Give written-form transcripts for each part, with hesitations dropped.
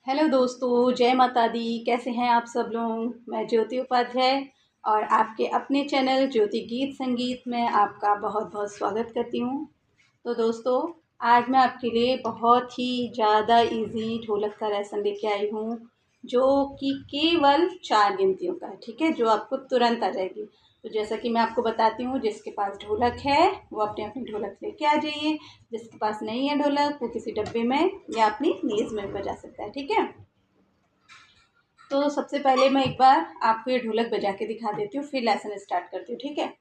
Hello दोस्तों, जय माता दी। कैसे हैं आप सब लोग। मैं ज्योति उपाध्याय और आपके अपने चैनल ज्योति गीत संगीत में आपका बहुत बहुत स्वागत करती हूँ। तो दोस्तों, आज मैं आपके लिए बहुत ही ज़्यादा इजी ढोलक का लेसन लेके आई हूँ, जो कि केवल 4 गिनतियों का है। ठीक है, जो आपको तुरंत आ जाएगी। तो जैसा कि मैं आपको बताती हूँ, जिसके पास ढोलक है वो अपने अपनी ढोलक लेके आ जाइए। जिसके पास नहीं है ढोलक, वो किसी डब्बे में या अपनी मेज़ में बजा सकता है। ठीक है, तो सबसे पहले मैं एक बार आपको ये ढोलक बजा के दिखा देती हूँ, फिर लेसन स्टार्ट करती हूँ। ठीक है,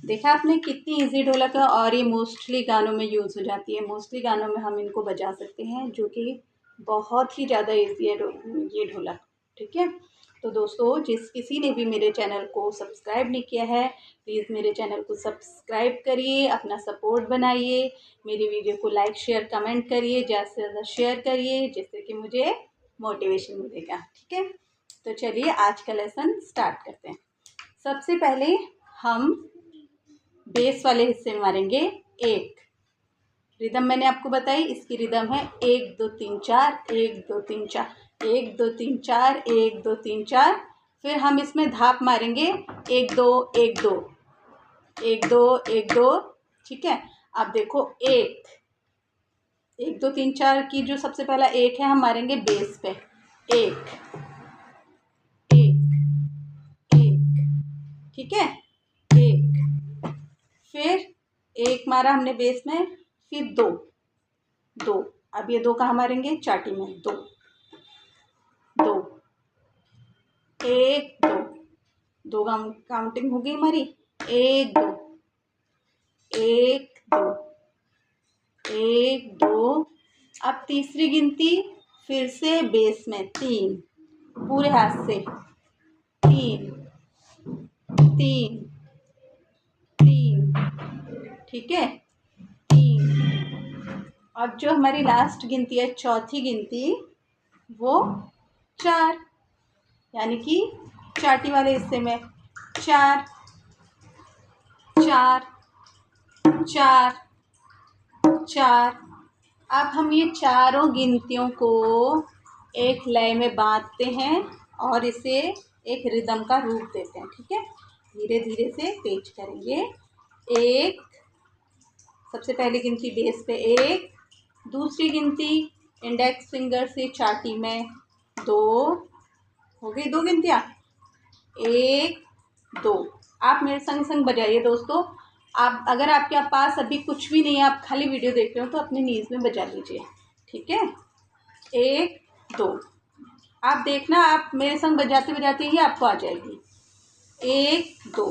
देखा आपने कितनी इजी ढोलक है। और ये मोस्टली गानों में यूज़ हो जाती है। मोस्टली गानों में हम इनको बजा सकते हैं, जो कि बहुत ही ज़्यादा इजी है ये ढोलक। ठीक है, तो दोस्तों, जिस किसी ने भी मेरे चैनल को सब्सक्राइब नहीं किया है, प्लीज़ मेरे चैनल को सब्सक्राइब करिए, अपना सपोर्ट बनाइए, मेरी वीडियो को लाइक शेयर कमेंट करिए, ज़्यादा से ज़्यादा शेयर करिए, जिससे कि मुझे मोटिवेशन मिलेगा। ठीक है, तो चलिए आज का लेसन स्टार्ट करते हैं। सबसे पहले हम बेस वाले हिस्से में मारेंगे एक। रिदम मैंने आपको बताई, इसकी रिदम है 1 2 3 4, 1 2 3 4, 1 2 3 4, 1 2 3 4। फिर हम इसमें धाप मारेंगे 1 2 1 2 1 2 1 2। ठीक है, अब देखो 1 1 2 3 4 की जो सबसे पहला एक है, हम मारेंगे बेस पे। एक एक एक। ठीक है, एक। फिर एक मारा हमने बेस में, फिर दो दो। अब ये दो कहाँ मारेंगे, चाटी में। दो दो, एक दो। दो काउंटिंग हो गई हमारी। एक दो एक दो एक दो। अब तीसरी गिनती फिर से बेस में, 3। पूरे हाथ से 3 3 3। ठीक है, 3। अब जो हमारी लास्ट गिनती है, चौथी गिनती, वो 4, यानी कि चाटी वाले हिस्से में 4 4 4 4। अब हम ये चारों गिनतियों को एक लय में बांधते हैं और इसे एक रिदम का रूप देते हैं। ठीक है, धीरे धीरे से तेज करेंगे। एक, सबसे पहली गिनती बेस पे 1, दूसरी गिनती इंडेक्स फिंगर से चाटी में 2। हो गई 2 गिनतियाँ, 1 2। आप मेरे संग संग बजाइए दोस्तों। आप अगर आपके पास अभी कुछ भी नहीं है, आप खाली वीडियो देख रहे हो, तो अपनी नीज़ में बजा लीजिए। ठीक है, 1 2। आप देखना, आप मेरे संग बजाते बजाते ही आपको आ जाएगी। 1 2।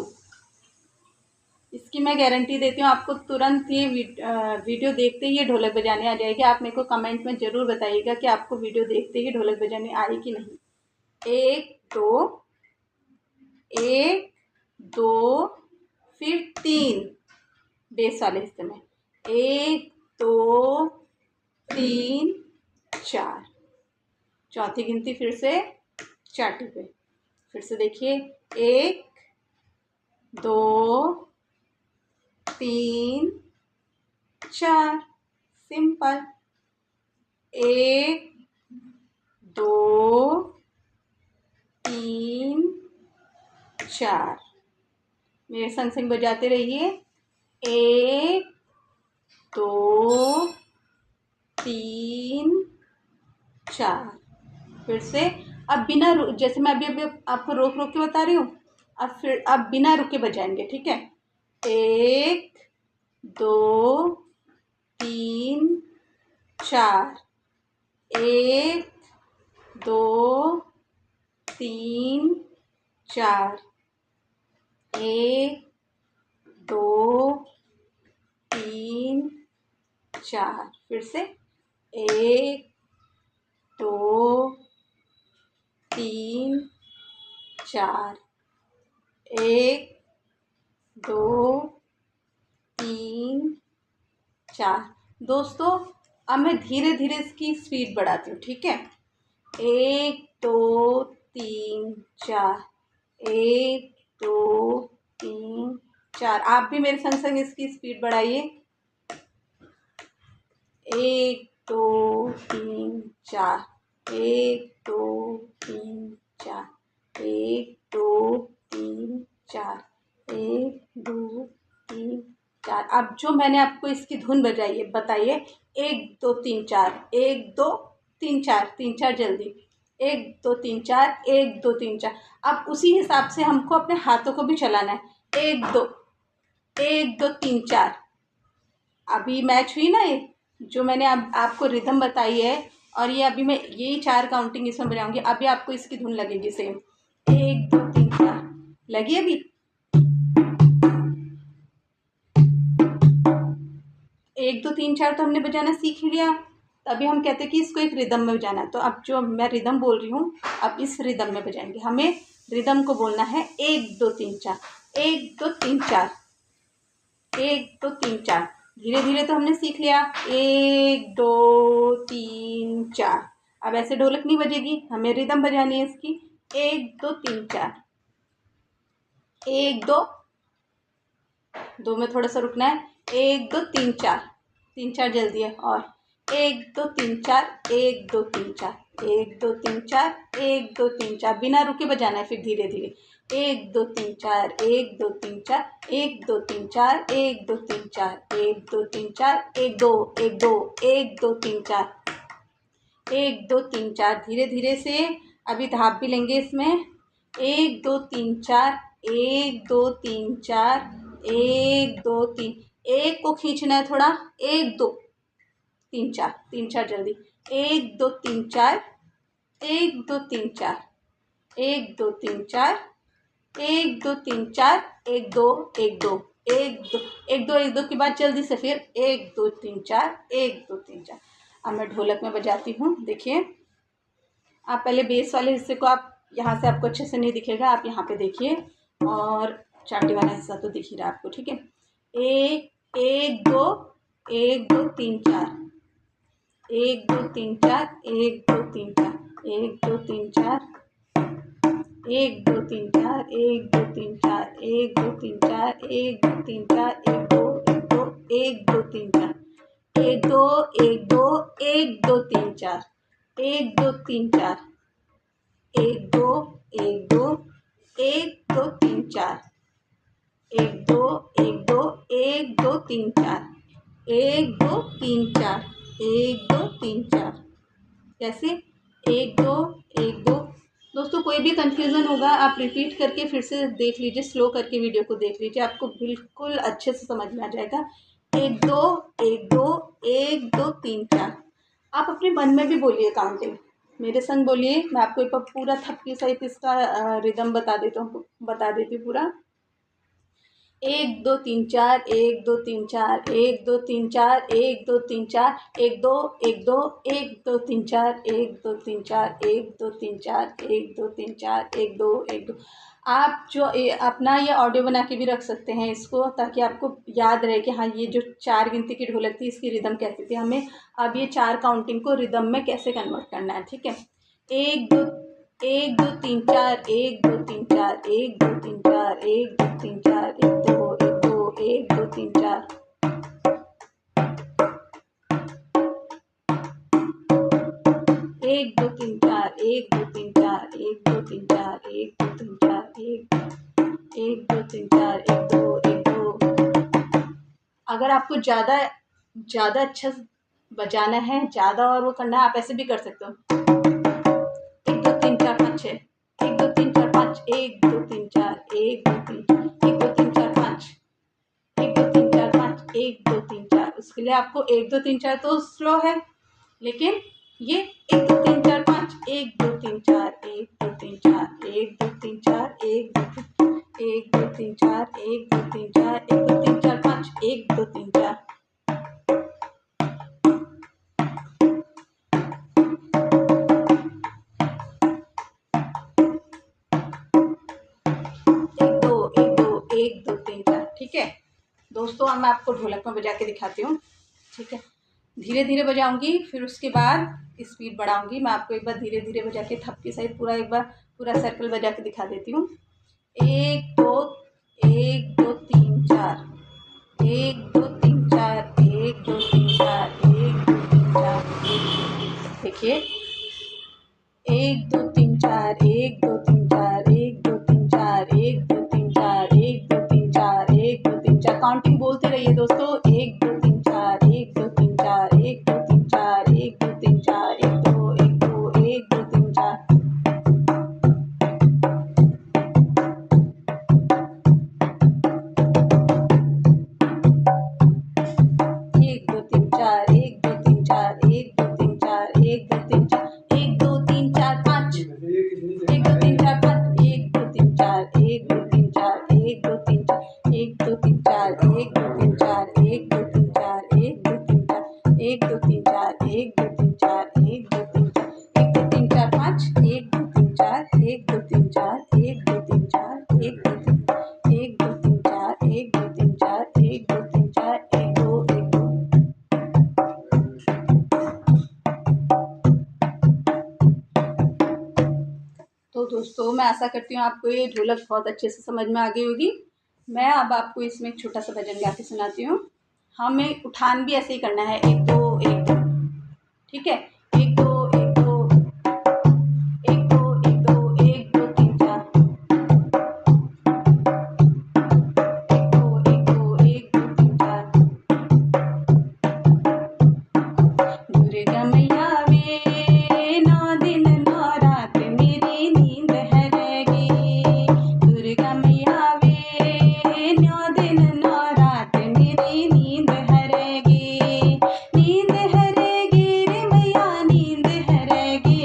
इसकी मैं गारंटी देती हूँ, आपको तुरंत ये वीडियो देखते ही ये ढोलक बजाने आ जाएगी। आप मेरे को कमेंट में ज़रूर बताइएगा कि आपको वीडियो देखते ही ढोलक बजाने आई कि नहीं। 1 2 1 2, फिर 3 बेस वाले हिस्से में, 1 2 3 4। चौथी गिनती फिर से चाटी पे। फिर से देखिए, 1 2 3 4। सिंपल। 1 2 3 4। मेरे संग संग बजाते रहिए। 1 2 3 4। फिर से, अब बिना जैसे मैं अभी अभी आपको रोक रोक के बता रही हूँ, अब बिना रुके बजाएंगे। ठीक है, 1 2 3 4, 1 2 3 4, 1 2 3 4। फिर से 1 2 3 4, 1 2 3 4। दोस्तों, अब मैं धीरे धीरे इसकी स्पीड बढ़ाती हूँ। ठीक है, 1 2 3 4, 1 2 3 4। आप भी मेरे संग संग इसकी स्पीड बढ़ाइए। 1 2 3 4, 1 2 3 4, 1 2 3 4, 1 2 3 4। अब जो मैंने आपको इसकी धुन बजाई है, बताइए। 1 2 3 4, 1 2 3 4, 3 4 जल्दी। 1 2 3 4, 1 2 3 4। अब उसी हिसाब से हमको अपने हाथों को भी चलाना है। 1 2, 1 2 3 4। अभी मैच हुई ना ये, जो मैंने अब आपको रिदम बताई है, और ये अभी मैं यही 4 काउंटिंग इसमें बजाऊंगी। अभी आपको इसकी धुन लगेगी सेम। 1 2 3 4 लगी अभी। 1 2 3 4 तो हमने बजाना सीख लिया। अभी हम कहते हैं कि इसको एक रिदम में बजाना है। तो अब जो मैं रिदम बोल रही हूँ, अब इस रिदम में बजाएंगे। हमें रिदम को बोलना है 1 2 3 4, 1 2 3 4, 1 2 3 4। धीरे धीरे तो हमने सीख लिया। 1 2 3 4। अब ऐसे ढोलक नहीं बजेगी, हमें रिदम बजानी है इसकी। 1 2 3 4, 1 2 2 में थोड़ा सा रुकना है। 1 2 3 4, 3 4 जल्दी है। और 1 2 3 4, 1 2 3 4, 1 2 3 4, 1 2 3 4। बिना रुके बजाना है फिर धीरे धीरे। 1 2 3 4, 1 2 3 4, 1 2 3 4, 1 2 3 4, 1 2 3 4, 1 2 1 2 1 2 3 4, 1 2 3 4। धीरे धीरे से अभी धाप भी लेंगे इसमें। 1 2 3 4, 1 2 3 4, 1 2 3। एक को खींचना है थोड़ा। 1 2 3 4, 3 4 जल्दी। 1 2 3 4, 1 2 3 4, 1 2 3 4, 1 2 3 4, 1 2 1 2 1 2 1 2 1 2 के बाद जल्दी से फिर 1 2 3 4, 1 2 3 4। अब मैं ढोलक में बजाती हूँ, देखिए। आप पहले बेस वाले हिस्से को, आप यहाँ से आपको अच्छे से नहीं दिखेगा, आप यहाँ पे देखिए। और चाटी वाला हिस्सा तो दिख ही रहा है आपको, ठीक है। 1 1 2 1 2 3 4, 1 2 3 4, 1 2 3 4, 1 2 3 4, 1 2 3 4, 1 2 3 4, 1 2 3 4, 1 2 3 4, 1 2 1 2 1 2 3 4, 1 2 1 2 1 2 3 4, 1 2 3 4, 1 2 1 2 1 2 3 4, 1 2 1 2 1 2 3 4, 1 2 3 4, 1 2 3 4। कैसे? 1 2 1 2। दोस्तों कोई भी कंफ्यूजन होगा आप रिपीट करके फिर से देख लीजिए, स्लो करके वीडियो को देख लीजिए, आपको बिल्कुल अच्छे से समझ में आ जाएगा। 1 2 1 2 1 2 3 4। आप अपने मन में भी बोलिए काउंटिंग, मेरे संग बोलिए। मैं आपको एक बार पूरा थप्पी सहित इसका रिदम बता देती हूँ पूरा। 1 2 3 4, 1 2 3 4, 1 2 3 4, 1 2 3 4, 1 2 1 2 1 2 3 4, 1 2 3 4, 1 2 3 4, 1 2 3 4, 1 2 1 2। आप जो अपना ये ऑडियो बना के भी रख सकते हैं इसको, ताकि आपको याद रहे कि हाँ, ये जो 4 गिनती की ढोलक थी इसकी रिदम कैसी थी। हमें अब ये 4 काउंटिंग को रिदम में कैसे कन्वर्ट करना है, ठीक है। 1 2 1 2 3 4, 1 2 3 4, 1 2 3 4, 1 2 3 4, 1 2 1 2 1 2 3 4, 1 2 3 4, 1 2 3 4, 1 2 3 4, 1 2 3 4, 1 2 3 4, 1 2 1 2। अगर आपको ज़्यादा ज़्यादा अच्छा बजाना है, ज़्यादा और वो करना है, आप ऐसे भी कर सकते हो। 1 2 3 4 5 6, 1 2 3 4 5, 1 2 3 4, 1 2 3, 1 2 3 4 5, 1 2 3 4 5, 1 2 3 4। उसके लिए आपको 1 2 3 4 तो स्लो है, लेकिन ये 1 2 3 4 5, 1 2 3 4, 1 2 3 4, 1 2 3 4, 1 2 1 2 3 4, 1 2 3 4, 1 2 3 4 5, 1 2 3 4। 1 2 1 2 1 2 3 4, ठीक है। दोस्तों अब मैं आपको ढोलक में बजा के दिखाती हूँ, ठीक है। धीरे धीरे बजाऊंगी, फिर उसके बाद स्पीड बढ़ाऊंगी। मैं आपको एक बार धीरे धीरे बजा के थप के साइड पूरा एक बार पूरा सर्कल बजा के दिखा देती हूँ। 1 2 1 2 3 4 1 2 3 4 1 2 3 4 1 2 3 4। देखिए 1 2 3 4 1 2 3 4 1 2 3 4 1 2 3 4 1 2 3 4 1 2 3 4। काउंटिंग बोलते रहिए दोस्तों। 1 2 3 4 1 2 3 4 1 2 3 4 1 2 3 4 1 2 1 2 1 2 3 4। 1 2 3 4 1 2 3 4 1 2 3 4 1 2 3 4 1 2 3 4 5 1 2 3 4 5 1 2 3 4 1 2 3 4 1 2 3 4 1 2 3 4 1 2 3 4 1 2 3 4 1 2 3 4 1 2 3 4 1 2 3 4 1 2 3 4 1 2 3 4 5 1 2 3 4 1 2 3 4 1 2 3 4 1 2 3 1 2 3 4 1 2 3 4 1 2 3 4 1 2 1 2। तो दोस्तों मैं आशा करती हूँ आपको ये ढोलक बहुत अच्छे से समझ में आ गई होगी। मैं अब आपको इसमें एक छोटा सा भजन गा के सुनाती हूँ। हमें उठान भी ऐसे ही करना है, 1 2 1 2। ठीक है, 1 2 1 2 1 2 1 2 1 2 3 4 1 2 1 2 1 2 3 4। दुर्गा मैया वे 9 दिन 9 रात मेरी नींद हरेगी। दुर्गा मैया वे 9 दिन 9 रात मेरी नींद हरेगी। नींद हरेगी रे मैया नींद हरेगी।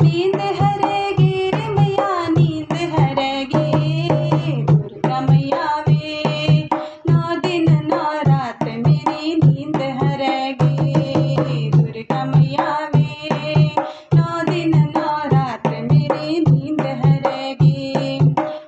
नींद हरेगी रे मैया नींद हरेगी। दुर्गा मैया वे 9 दिन 9 रात मेरी नींद हरेगी। दुर्गा मैया वे 9 दिन 9 रात मेरी नींद हरेगी।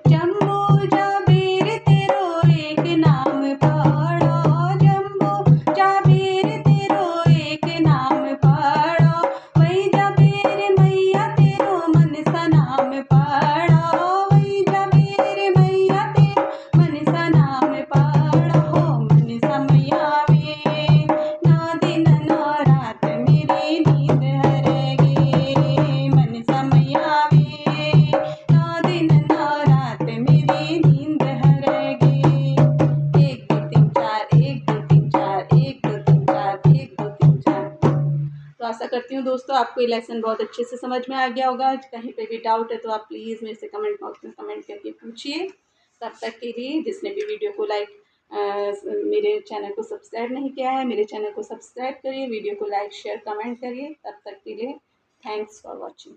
जम्बू जाबीर तेरो एक नाम पढ़ो। जम्बू जाबीर तेरो एक नाम पढ़ो। वही जाबीर मैया तेरो मन सा नाम पढ़ो। वही जाबीर मैया तेरो मन सा नाम पढ़ो। मन सा मैया वे 9 दिन 9 रात मेरी नींद हरेगी। मन सा मैया वे 9 दिन 9 रात मेरी नींद हरेगी। 1 2 3 4 1 2 3 4 1 2 3 4 1 2 3 4। तो आशा करती हूँ दोस्तों आपको ये लेसन बहुत अच्छे से समझ में आ गया होगा। कहीं पे भी डाउट है तो आप प्लीज़ मेरे से कमेंट बॉक्स में कमेंट करके पूछिए। तब तक के लिए जिसने भी वीडियो को लाइक मेरे चैनल को सब्सक्राइब नहीं किया है, मेरे चैनल को सब्सक्राइब करिए, वीडियो को लाइक शेयर कमेंट करिए। तब तक के लिए थैंक्स फॉर वॉचिंग।